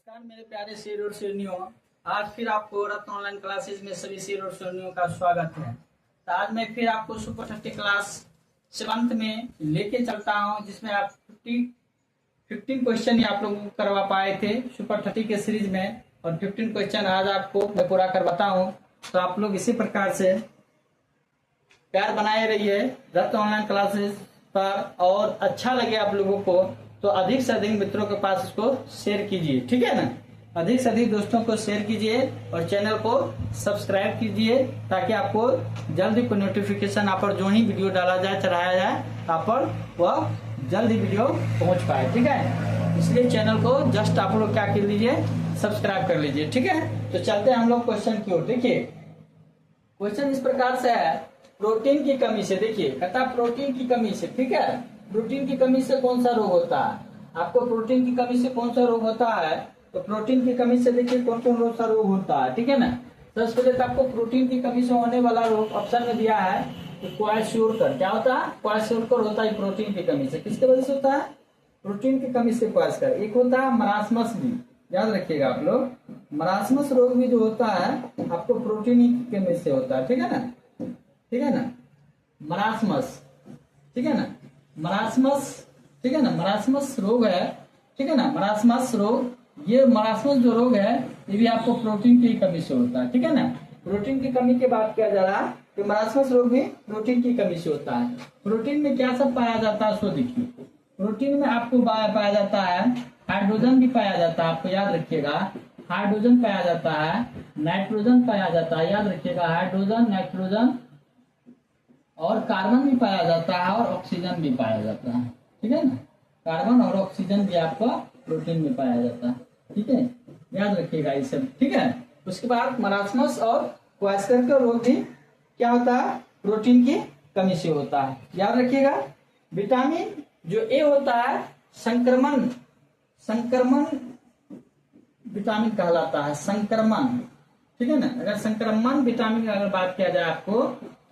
नमस्कार मेरे प्यारे शेर और शेरनियों। आज फिर आपको रत्न ऑनलाइन क्लासेस में सभी शेर और शेरनियों का स्वागत है। तो आज मैं फिर आपको सुपर 30 क्लास 7th में लेके चलता हूं, जिसमें आप 15 क्वेश्चन ही आप लोगों को करवा पाए थे सुपर 30 के सीरीज में, और 15 क्वेश्चन आज आपको मैं पूरा करवाता हूँ। तो आप लोग इसी प्रकार से प्यार बनाए रहिए रत्न ऑनलाइन क्लासेस पर, और अच्छा लगे आप लोगों को तो अधिक से अधिक मित्रों के पास इसको शेयर कीजिए, ठीक है ना। अधिक से अधिक दोस्तों को शेयर कीजिए और चैनल को सब्सक्राइब कीजिए, ताकि आपको जल्दी कोई नोटिफिकेशन आप पर जो ही वीडियो डाला जाए, चढ़ाया जाए, आप पर वह जल्दी वीडियो पहुंच पाए, ठीक है। इसलिए चैनल को जस्ट आप लोग क्या कर लीजिए, सब्सक्राइब कर लीजिए, ठीक है। तो चलते हैं हम लोग क्वेश्चन की ओर। देखिए क्वेश्चन इस प्रकार से है, प्रोटीन की कमी से, देखिए कहता प्रोटीन की कमी से, ठीक है। प्रोटीन की कमी से कौन सा रोग होता है, आपको प्रोटीन की कमी से कौन सा रोग होता है, तो प्रोटीन की कमी से देखिए कौन कौन सा रोग होता है, ठीक है ना। सबसे पहले तो आपको प्रोटीन की कमी से होने वाला रोग ऑप्शन में दिया है तो क्वाशोरकर, क्या होता है, क्वाशोरकर होता है प्रोटीन की कमी से। किसके वजह से होता है, प्रोटीन की कमी से क्वाशोरकर। एक होता है मरासमस भी, याद रखिएगा आप लोग, मरासमस रोग भी जो होता है आपको प्रोटीन की कमी से होता है, ठीक है ना, ठीक है ना। मरासमस, ठीक है ना, मरासमस, ठीक है ना, मरासमस रोग है, ठीक है ना। मरासमस रोग, ये मरासमस जो रोग है ये भी आपको प्रोटीन की कमी से होता है, ठीक है ना। प्रोटीन की कमी की बात किया जा रहा है तो मरासमस रोग भी प्रोटीन की कमी से होता है। प्रोटीन में क्या सब पाया जाता है, सो देखिए। प्रोटीन में आपको पाया जाता है हाइड्रोजन भी पाया जाता है, आपको याद रखिएगा, हाइड्रोजन पाया जाता है, नाइट्रोजन पाया जाता है, याद रखिएगा, हाइड्रोजन, नाइट्रोजन और कार्बन भी पाया जाता है, और ऑक्सीजन भी पाया जाता है, ठीक है ना। कार्बन और ऑक्सीजन भी आपका प्रोटीन में पाया जाता है, ठीक है, याद रखिएगा ये सब, ठीक है। उसके बाद मरासमस और क्वाशोरकर का रोग भी क्या होता है, प्रोटीन की कमी से होता है, याद रखिएगा। विटामिन जो ए होता है संक्रमण विटामिन कहलाता है, संक्रमण, ठीक है ना। अगर संक्रमण विटामिन की अगर बात किया जाए आपको,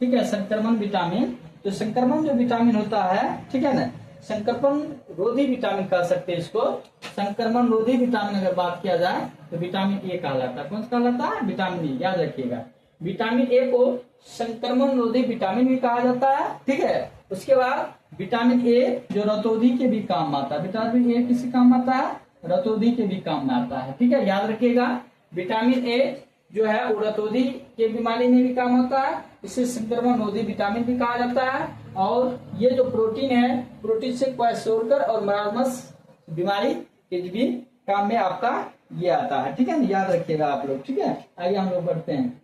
ठीक है, संक्रमण विटामिन, तो संक्रमण जो विटामिन होता है, ठीक है ना, संक्रमण रोधी विटामिन कह सकते हैं इसको। संक्रमण रोधी विटामिन अगर बात किया जाए तो विटामिन ए कहलाता है। कौन सा कहलाता है, विटामिन ए, याद रखिएगा। विटामिन ए को संक्रमण रोधी विटामिन भी कहा जाता है, ठीक है। उसके बाद विटामिन ए जो रतौंधी के भी काम आता है, विटामिन ए किसी काम आता है, रतौंधी के भी काम में आता है, ठीक है, याद रखिएगा। विटामिन ए जो है वो रतौंधी के बीमारी में भी काम होता है, इसे संक्रमण रोधी विटामिन भी कहा जाता है। और ये जो प्रोटीन है, प्रोटीन से क्वाशोरकर और मरासमस बीमारी के भी काम में आपका ये आता है, ठीक है ना, याद रखिएगा आप लोग, ठीक है। आइए हम लोग बढ़ते हैं।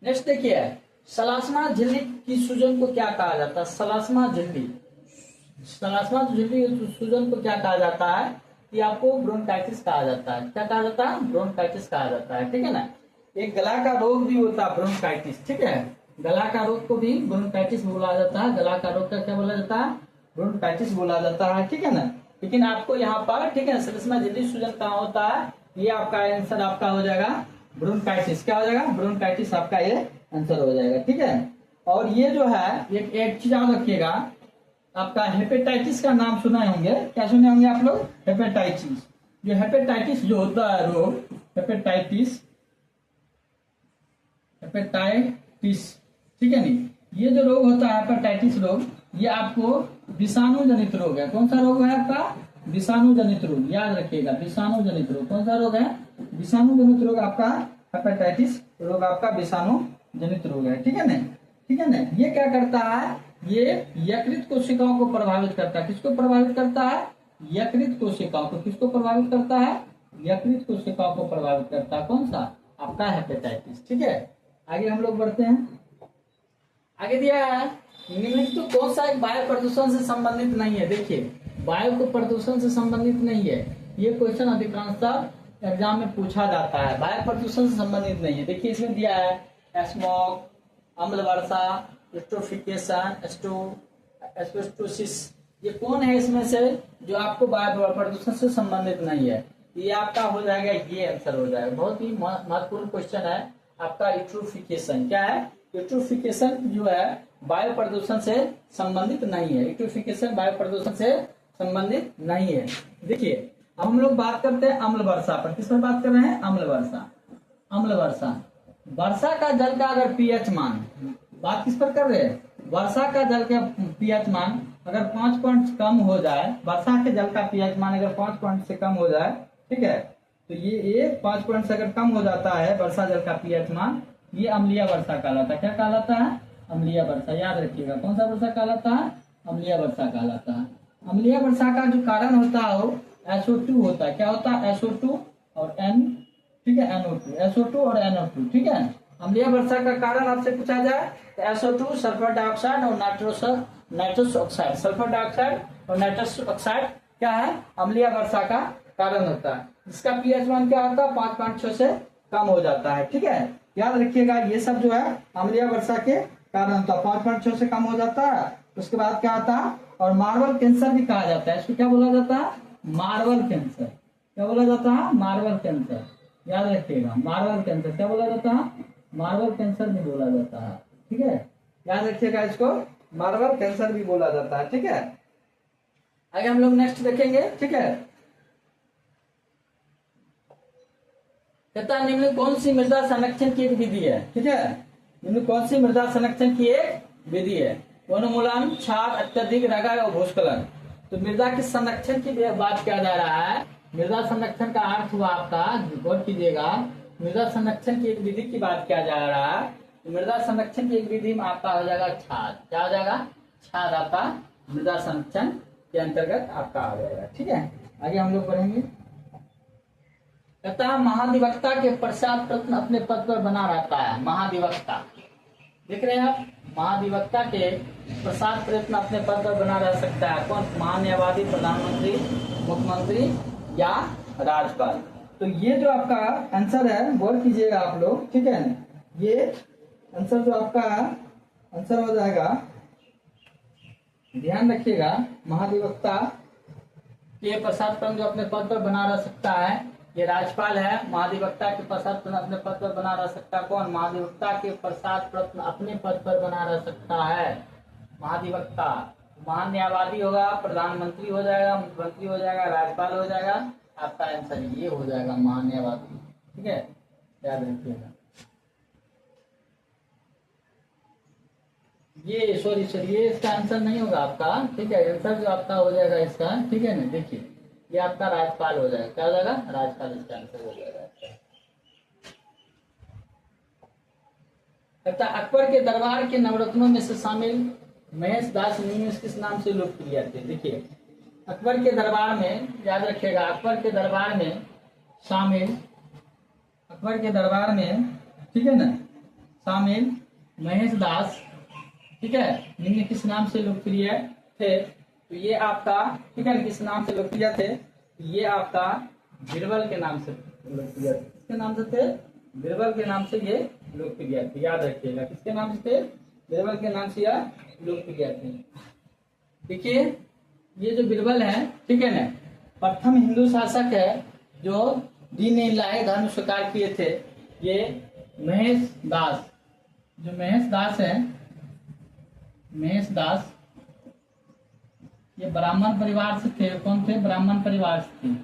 नेक्स्ट देखिए, सलास्मा झिल्ली की सूजन को क्या कहा जाता है, सलास्मा झिल्ली सूजन को क्या कहा जाता है, कि आपको ब्रोंकाइटिस कहा जाता है। क्या कहा जाता है, ब्रोंकाइटिस कहा जाता है, ठीक है ना। एक गला का रोग भी होता है ब्रोंकाइटिस, ठीक है, गला का रोग को भी ब्रोंकाइटिस बोला जाता है। गला का रोग का क्या बोला जाता है, ब्रोंकाइटिस बोला जाता है, ठीक है ना। लेकिन आपको यहाँ पर, ठीक है, सलास्मा झिल्ली सूजन कहाँ होता है, ये आपका आंसर आपका हो जाएगा ब्रोंकाइटिस। क्या हो जाएगा, ब्रोंकाइटिस आपका ये आंसर हो जाएगा, ठीक है। और ये जो है एक चीज याद रखिएगा, आपका हेपेटाइटिस का नाम सुने होंगे, क्या सुने होंगे आप लोग, हेपेटाइटिस। जो हेपेटाइटिस जो होता है रोग, हेपेटाइटिस, ठीक है नहीं, ये जो रोग होता है हेपेटाइटिस रोग, ये आपको विषाणु जनित रोग है। कौन सा रोग है आपका, विषाणु जनित रोग, याद रखिएगा, विषाणु जनित रोग। कौन सा रोग है, विषाणु जनित रोग आपका हेपेटाइटिस रोग आपका विषाणु जनित रोग है, ठीक है ना, ठीक है ना। ये क्या करता है, ये यकृत कोशिकाओं को प्रभावित करता है। किसको प्रभावित करता है, यकृत कोशिकाओं को। किसको प्रभावित करता है, यकृत कोशिकाओं को प्रभावित करता है। कौन सा, आपका हेपेटाइटिस, ठीक है। आगे हम लोग बढ़ते हैं। आगे दिया है, निम्नलिखित तो कौन सा एक वायु प्रदूषण से संबंधित नहीं है। देखिए वायु को प्रदूषण से संबंधित नहीं है, ये क्वेश्चन अधिकांशतः एग्जाम में पूछा जाता है, वायु प्रदूषण से संबंधित नहीं है। देखिए इसमें दिया है स्मॉग, अम्ल वर्षा, एस्ट्रोफिकेशन, एस्बेस्टोसिस, ये कौन है इसमें से जो आपको वायु प्रदूषण से संबंधित नहीं है, ये आपका हो जाएगा, ये आंसर हो जाएगा। बहुत ही महत्वपूर्ण क्वेश्चन है आपका यूट्रोफिकेशन। क्या है, यूट्रोफिकेशन जो है वायु प्रदूषण से संबंधित नहीं है, यूट्रोफिकेशन वायु प्रदूषण से संबंधित नहीं है। देखिए अब हम लोग बात करते हैं अम्ल वर्षा पर। किस पर बात कर रहे हैं? अम्ल वर्षा। अम्ल वर्षा, वर्षा का जल का अगर पीएच मान, बात किस पर कर रहे हैं? वर्षा का जल का पीएच मान अगर 5 पॉइंट कम हो जाए, वर्षा के जल का पीएच मान अगर 5 पॉइंट से कम हो जाए, ठीक है, तो ये 5 पॉइंट से अगर कम हो जाता है वर्षा जल का पीएच मान, ये अम्लीय वर्षा कहलाता है। क्या कहलाता है? अम्लीय वर्षा। याद रखिएगा, कौन सा वर्षा कहलाता है? अम्लीय वर्षा कहलाता है। अम्लीय वर्षा का जो कारण होता है वो SO2 होता है। क्या होता है? SO2 और N, ठीक है, NO2, SO2 और NO2, ठीक है। अम्लीय वर्षा का कारण आपसे पूछा जाए तो SO2 सल्फर डाइऑक्साइड और नाइट्रस ऑक्साइड, सल्फर डाइऑक्साइड और नाइट्रस ऑक्साइड क्या है? अम्लीय वर्षा का कारण होता है। इसका पीएच मान क्या होता है? 5.6 से कम हो जाता है, ठीक है। याद रखिएगा, ये सब जो है अम्लीय वर्षा के कारण होता है, 5.6 से कम हो जाता है। उसके बाद क्या आता है? और मार्बल कैंसर भी कहा जाता है। इसको क्या बोला जाता है? Marble cancer. क्या बोला जाता है? Marble cancer. याद रखिएगा, मार्बल कैंसर क्या बोला जाता है? मार्बल कैंसर भी बोला जाता है, ठीक है। याद रखिएगा, इसको मार्बल कैंसर भी बोला जाता है, ठीक है। आगे हम लोग नेक्स्ट देखेंगे, ठीक है। कहता है निम्न कौन सी मृदा संरक्षण की एक विधि है, ठीक है। निम्न कौन सी मृदा संरक्षण की एक विधि है? वनोन्मूलन, क्षार, अत्यधिक रगड़ और भूस्खलन। तो मृदा के संरक्षण की बात किया जा रहा है। मृदा संरक्षण का अर्थ हुआ आपका, गौर कीजिएगा, मृदा संरक्षण की एक विधि की बात किया जा रहा है। तो मृदा संरक्षण की एक विधि में आपका हो जाएगा छाद। क्या हो जाएगा? छाद आपका मृदा संरक्षण के अंतर्गत आपका आ जाएगा, ठीक है। आगे हम लोग पढ़ेंगे। कहता है महाधिवक्ता के पश्चात प्रश्न अपने पद पर बना रहता है। महाधिवक्ता देख रहे हैं आप, महाधिवक्ता के पश्चात प्रश्न अपने पद पर बना रह सकता है। कौन? महान्यायवादी, प्रधानमंत्री, मुख्यमंत्री या राज्यपाल। तो ये जो आपका आंसर है, गौर कीजिएगा आप लोग, ठीक है। ये आंसर जो आपका आंसर हो जाएगा, ध्यान रखिएगा, महाधिवक्ता के पश्चात जो अपने पद पर बना रह सकता है, ये राज्यपाल है। महाधिवक्ता के पश्चात अपने पद पर बना रह सकता है कौन? महाधिवक्ता के पश्चात प्रश्न अपने पद पर बना रह सकता है महाधिवक्ता। महान्यायवादी होगा, प्रधानमंत्री हो जाएगा, मुख्यमंत्री हो जाएगा, राज्यपाल हो जाएगा। आपका आंसर ये हो जाएगा, महान्यायवादी, ठीक है। याद रखिएगा, ये सॉरी ये इसका आंसर नहीं होगा आपका, ठीक है। आंसर जो आपका हो जाएगा इसका, ठीक है ना, देखिए ये आपका राज्यपाल हो जाएगा। क्या हो जाएगा? राज्यपाल इसका आंसर हो जाएगा। अकबर के दरबार के नवरत्नों में से शामिल महेश दास निम्न किस नाम से लोकप्रिय थे? देखिए, अकबर के दरबार में, याद रखिएगा, अकबर के दरबार में शामिल, अकबर के दरबार में, ठीक है ना, शामिल महेश दास, ठीक है, निम्न किस नाम से लोकप्रिय थे? तो ये आपका, ठीक है, किस नाम से लोकप्रिय थे? ये आपका बीरबल के नाम से लोकप्रिय थे। किसके नाम से थे? बीरबल के नाम से ये लोकप्रिय थे। याद रखिएगा, किसके नाम से थे? बीरबल के नाम से यह लोकप्रिय थे। देखिए, ये जो बीरबल है, ठीक है ना, प्रथम हिंदू शासक है जो दीन इलाही धर्म स्वीकार किए थे। ये महेश दास, जो महेश दास है, महेश दास, ये ब्राह्मण परिवार से थे। कौन थे? ब्राह्मण परिवार से थे,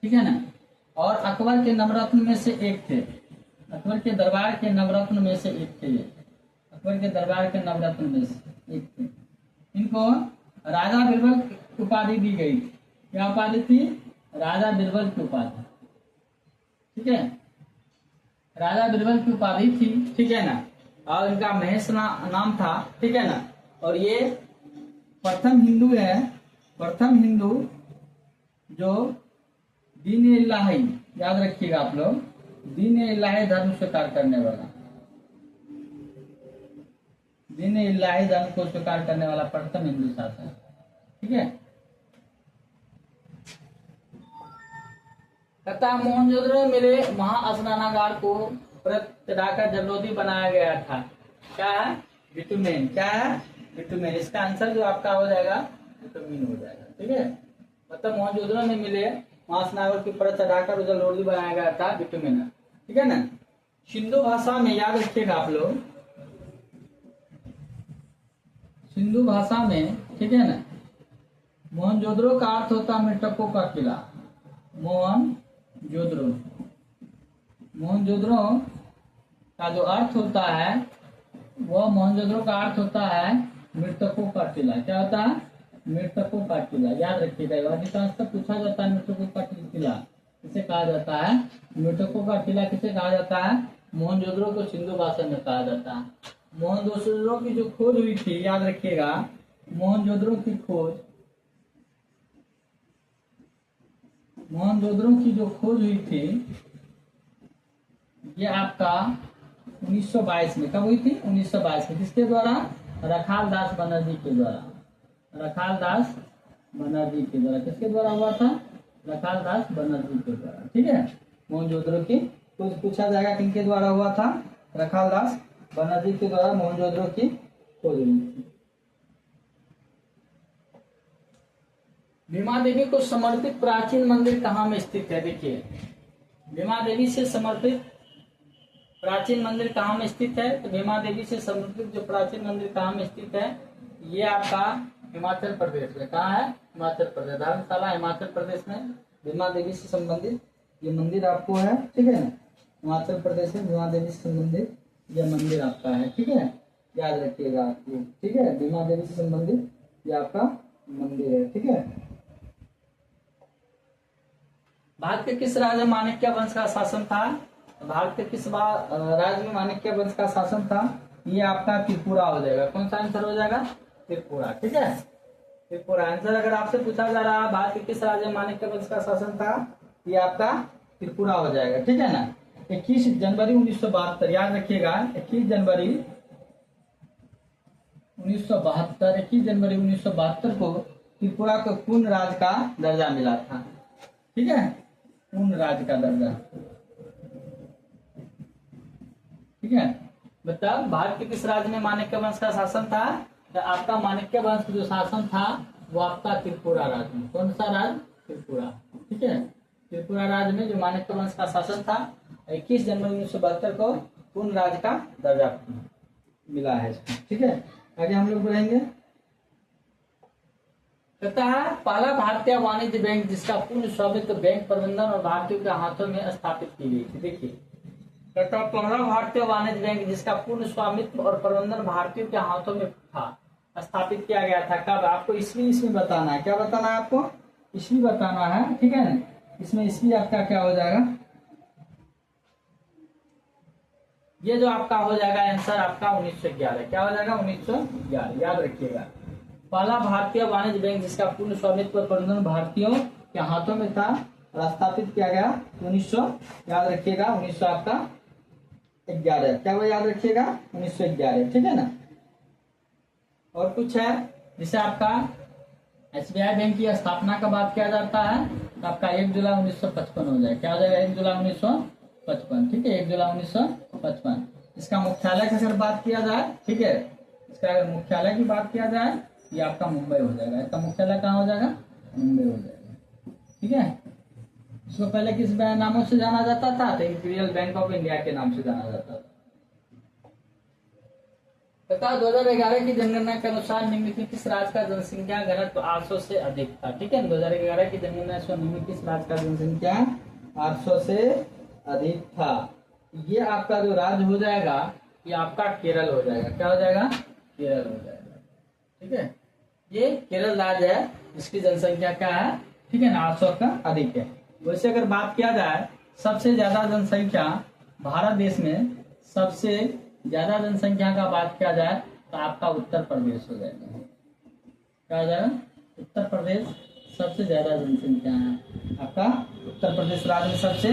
ठीक है ना। और अकबर के नवरत्न में से एक थे। अकबर के दरबार के नवरत्न में से एक थे। अकबर के दरबार के नवरत्न में से एक थे। इनको राजा बीरबल की उपाधि दी गई। क्या उपाधि थी? राजा बीरबल की उपाधि, ठीक है, राजा बीरबल की उपाधि थी, ठीक है ना। और इनका महेश नाम था, ठीक है ना। और ये प्रथम हिंदू है, प्रथम हिंदू जो दीन इलाही, याद रखिएगा आप लोग, दीन इलाही धर्म स्वीकार करने वाला, दीन इलाही धर्म को स्वीकार करने वाला प्रथम हिंदू शासक, ठीक है। कहता मोहनजोदड़ो में मिले महास्नानागार को चढ़ाकर जलरोधी बनाया गया था। क्या है? बिटुमेन। क्या है? बिटुमेन। इसका आंसर जो आपका हो जाएगा बिटुमेन हो जाएगा, ठीक है। मतलब मोहनजोदड़ो में मिले महास्नानागार की परत चढ़ाकर जलरोधी बनाया गया था बिटुमेन, ठीक है ना। सिंधु भाषा में, याद रखिएगा आप लोग, सिंधु भाषा में, ठीक है ना, मोहनजोदड़ो का अर्थ होता है मृतकों का किला। मोहनजोदड़ो, मोहनजोदड़ो का जो अर्थ होता है वह, मोहनजोदड़ो का अर्थ होता है मृतकों का किला। क्या होता है? मृतकों का किला। याद रखिएगा, अधिकांश तक पूछा जाता है मृतकों का किला किसे कहा जाता है? मृतकों का किला किसे कहा जाता है? मोहनजोदड़ो को सिंधु भाषा में कहा जाता है। मोहनजोदड़ो की जो खोज हुई थी, याद रखिएगा, मोहनजोदड़ो की खोज, मोहनजोदड़ो की जो खोज हुई थी ये आपका 1922 में। कब हुई थी? 1922 में। किसके द्वारा? रखाल दास बनर्जी के द्वारा। रखाल दास बनर्जी के द्वारा। किसके द्वारा हुआ था? रखाल दास बनर्जी के द्वारा। ठीक है, मोहनजोदड़ो की कुछ पूछा जाएगा किनके द्वारा हुआ था? रखाल दास बनर्जी के द्वारा मोहनजोदड़ो की खोज हुई थी। भीमा देवी को समर्पित प्राचीन मंदिर कहाँ में स्थित है? देखिए, भीमा देवी से समर्पित प्राचीन मंदिर कहाँ में स्थित है? तो भीमा देवी से समर्पित जो प्राचीन मंदिर कहाँ में स्थित है? ये आपका हिमाचल प्रदेश में। कहाँ है? हिमाचल प्रदेश। धर्मशाला हिमाचल प्रदेश में भीमा देवी से संबंधित ये मंदिर आपको है। ठीक है ना, हिमाचल प्रदेश में भीमा देवी से संबंधित यह मंदिर आपका है। ठीक है, याद रखिएगा आप ये। ठीक है, भीमा देवी से संबंधित ये आपका मंदिर है। ठीक है, भारत के किस राज्य में माणिक्य वंश का शासन था? भारत के किस राज्य में माणिक्य वंश का शासन था? ये आपका त्रिपुरा हो जाएगा। कौन सा आंसर हो जाएगा? त्रिपुरा। ठीक है, त्रिपुरा आंसर। अगर आपसे पूछा जा रहा है भारत के किस राज्य में माणिक्य वंश का शासन था, ये आपका त्रिपुरा हो जाएगा। ठीक है ना। 21 जनवरी 1972, याद रखिएगा, 21 जनवरी 1972, 21 जनवरी 1972 को त्रिपुरा को पूर्ण राज्य का दर्जा मिला था। ठीक है, पूर्ण राज्य का दर्जा। ठीक है, मतलब भारत के किस राज्य में माणिक्य वंश का शासन था? तो आपका माणिक्य वंश जो शासन था वो आपका त्रिपुरा राज्य में। कौन सा राज्य? त्रिपुरा। ठीक है, त्रिपुरा राज्य में जो माणिक्य वंश का शासन था 21 जनवरी 1972 को पूर्ण राज्य का दर्जा मिला है। ठीक है, आगे हम लोग बढ़ेंगे। कहता है पहला भारतीय वाणिज्य बैंक जिसका पूर्ण स्वामित्व बैंक प्रबंधन और भारतीयों के हाथों में स्थापित की गई थी। देखिए, कहता है पहला भारतीय वाणिज्य बैंक जिसका पूर्ण स्वामित्व और प्रबंधन भारतीयों के हाथों में था, स्थापित किया गया था। कब? आपको ईस्वी बताना है। क्या बताना है आपको? ईस्वी बताना है। ठीक है ना, इसमें ईस्वी आपका क्या हो जाएगा? ये जो आपका हो जाएगा आंसर आपका 1911। क्या हो जाएगा? 1911। याद रखिएगा, पहला भारतीय वाणिज्य बैंक जिसका पूर्ण स्वामित्व और प्रबंधन भारतीयों के हाथों में था और स्थापित किया गया 1900। याद रखिएगा 1900 आपका 11। क्या वो याद रखिएगा? 1911। ठीक है ना। और कुछ है जिसे आपका एसबीआई बैंक की स्थापना का बात किया जाता है तो आपका 1 जुलाई 1955 हो जाएगा। क्या हो जाएगा? 1 जुलाई 1955। ठीक है, 1 जुलाई 1955। इसका मुख्यालय की अगर बात किया जाए, ठीक है, इसका अगर मुख्यालय की बात किया जाए ये आपका मुंबई हो जाएगा। इसका मुख्यालय कहाँ हो जाएगा? मुंबई हो जाएगा। ठीक है, इसको पहले किस नामों से जाना जाता था? तो इंपीरियल बैंक ऑफ इंडिया के नाम से जाना जाता था। तथा 2011 की जनगणना के अनुसार निम्नलिखित किस राज्य का जनसंख्या घनत्व 800 से अधिक था? ठीक है, 2011 की जनगणना से निम्नलिखित किस राज्य का जनसंख्या 800 से अधिक था? ये आपका जो राज्य हो जाएगा ये आपका केरल हो जाएगा। क्या हो जाएगा? केरल हो जाएगा। ठीक है, ये केरल राज्य है जिसकी जनसंख्या क्या है? ठीक है ना, 800 का अधिक है। वैसे अगर बात किया जाए सबसे ज्यादा जनसंख्या भारत देश में, सबसे ज्यादा जनसंख्या का बात किया जाए तो आपका उत्तर प्रदेश हो जाएगा। क्या हो जाएगा? उत्तर प्रदेश सबसे ज्यादा जनसंख्या है आपका। उत्तर प्रदेश राज्य में सबसे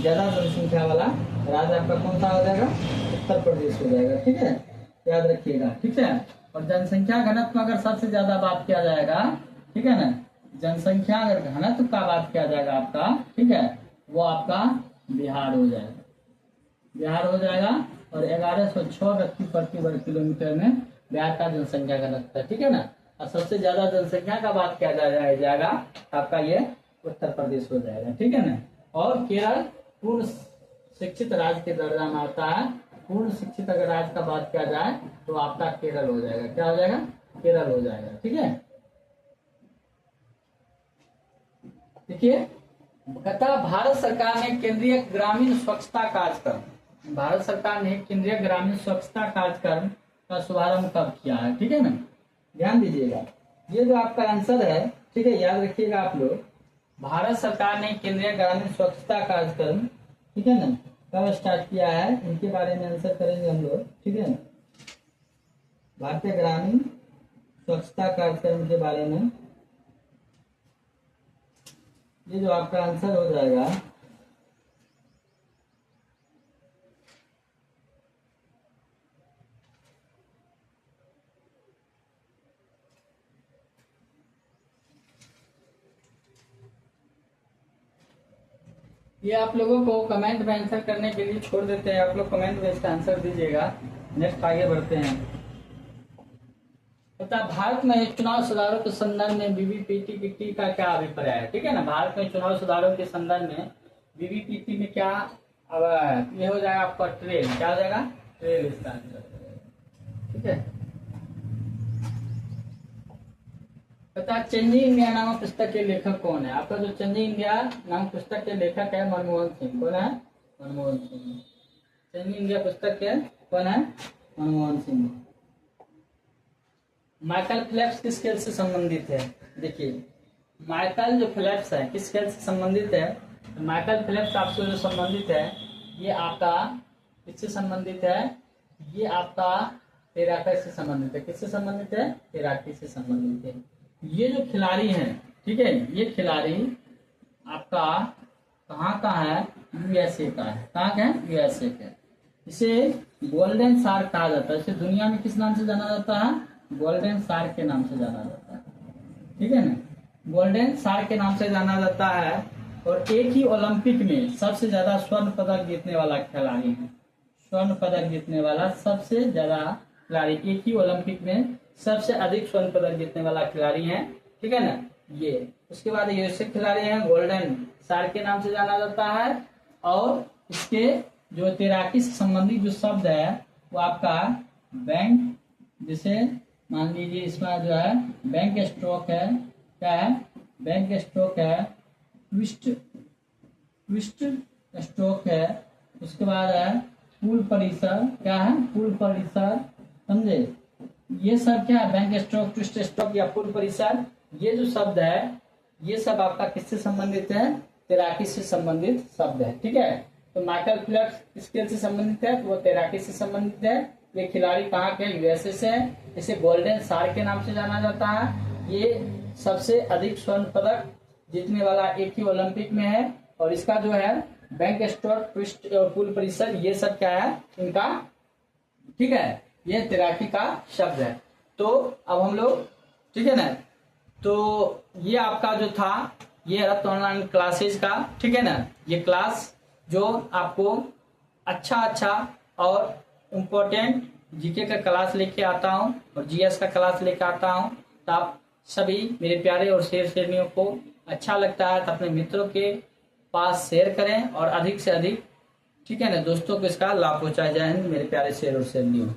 ज्यादा जनसंख्या वाला राज्य आपका कौन सा हो जाएगा? उत्तर प्रदेश हो जाएगा। ठीक है, याद रखिएगा। ठीक है, और जनसंख्या घनत्व अगर सबसे ज्यादा बात किया जाएगा, ठीक है ना, जनसंख्या अगर घनत्व का बात किया जाएगा आपका, ठीक है, वो आपका बिहार हो जाएगा। बिहार हो जाएगा और 1106 व्यक्ति प्रति वर्ग किलोमीटर में बिहार का जनसंख्या घनत्व है। ठीक है ना, और सबसे ज्यादा जनसंख्या का बात किया जाएगा आपका ये उत्तर प्रदेश हो जाएगा। ठीक है ना, और केरल पूर्ण शिक्षित राज्य के दर्जा में आता है। पूर्ण शिक्षित अगर राज्य का बात किया जाए तो आपका केरल हो जाएगा। क्या हो जाएगा? केरल हो जाएगा। ठीक है, देखिए, कहता भारत सरकार ने केंद्रीय ग्रामीण स्वच्छता कार्यक्रम, भारत सरकार ने केंद्रीय ग्रामीण स्वच्छता कार्यक्रम का शुभारंभ कब किया है? ठीक है ना, ध्यान दीजिएगा, ये जो आपका आंसर है, ठीक है, याद रखिएगा आप लोग। भारत सरकार ने केंद्रीय ग्रामीण स्वच्छता कार्यक्रम, ठीक है ना, कब स्टार्ट किया है, इनके बारे में आंसर करेंगे हम लोग। ठीक है ना, भारतीय ग्रामीण स्वच्छता कार्यक्रम के बारे में ये जो आपका आंसर हो जाएगा, ये आप लोगों को कमेंट में आंसर करने के लिए छोड़ देते हैं, आप लोग कमेंट में इसका आंसर दीजिएगा। नेक्स्ट आगे बढ़ते हैं। तथा भारत में चुनाव सुधारों के संदर्भ में वीवीपीटी का क्या अभिप्राय है? ठीक है ना, भारत में चुनाव सुधारों के संदर्भ में वीवीपीटी में क्या ये हो जाएगा आपका ट्रेल, क्या हो जाएगा? ट्रेल इसका आंसर। ठीक है, पता चेंजिंग इंडिया नामक पुस्तक के लेखक कौन है? आपका जो चेंजिंग इंडिया नामक पुस्तक के लेखक है मनमोहन सिंह। कौन है? मनमोहन सिंह। चेंजिंग इंडिया पुस्तक के कौन है? मनमोहन सिंह। माइकल फेल्प्स किस खेल से संबंधित है? देखिए, माइकल जो फेल्प्स है किस खेल से संबंधित है? तो माइकल फेल्प्स आपसे जो संबंधित है, ये आपका किससे संबंधित है? ये आपका तैराकी से संबंधित है। किससे संबंधित है? तैराकी से संबंधित है। ये जो खिलाड़ी है, ठीक है, ये खिलाड़ी आपका कहाँ का है? यूएसए का है। कहाँ का है? यूएसए का। इसे गोल्डन शार्क कहा जाता है। इसे दुनिया में किस नाम से जाना जाता है? गोल्डन शार्क के नाम से जाना जाता है। ठीक है ना, गोल्डन शार्क के नाम से जाना जाता है। और एक ही ओलंपिक में सबसे ज्यादा स्वर्ण पदक जीतने वाला खिलाड़ी है। स्वर्ण पदक जीतने वाला सबसे ज्यादा खिलाड़ी, एक ही ओलंपिक में सबसे अधिक स्वर्ण पदक जीतने वाला खिलाड़ी है। ठीक है ना, ये उसके बाद यूएसए खिलाड़ी है, गोल्डन शार्क के नाम से जाना जाता है। और इसके जो तैराकी से संबंधित जो शब्द है वो आपका बैंक, जिसे मान लीजिए इसमें जो है बैंक स्ट्रोक है। क्या है? बैंक स्ट्रोक है, ट्विस्ट स्ट्रोक है। उसके बाद है पूल परिसर। क्या है? पूल परिसर, समझे? ये सब क्या है? बैंक स्ट्रोक, ट्विस्ट स्ट्रोक या पूल परिसर, ये जो शब्द है ये सब आपका किससे संबंधित है? तैराकी से संबंधित शब्द है। ठीक है, तो माइकल फेल्प्स किस खेल से संबंधित है? तो वो तैराकी से संबंधित है। ये खिलाड़ी कहाँ के? यूएसए से है। इसे गोल्डन शार्क के नाम से जाना जाता है। ये सबसे अधिक स्वर्ण पदक जीतने वाला एक ही ओलंपिक में है। और इसका जो है बैंक स्ट्रोक, ट्विस्ट और पूल परिसर, ये सब क्या है इनका? ठीक है, ये तैराकी का शब्द है। तो अब हम लोग, ठीक है ना, तो ये आपका जो था ये ऑनलाइन क्लासेज का, ठीक है ना, ये क्लास जो आपको अच्छा और इम्पोर्टेंट जीके का क्लास लेके आता हूँ और जीएस का क्लास लेके आता हूँ। तो आप सभी मेरे प्यारे और शेरनियों को अच्छा लगता है तो अपने मित्रों के पास शेयर करें और अधिक से अधिक, ठीक है ना, दोस्तों को इसका लाभ पहुंचाया जाए। मेरे प्यारे शेर और शेरनियों।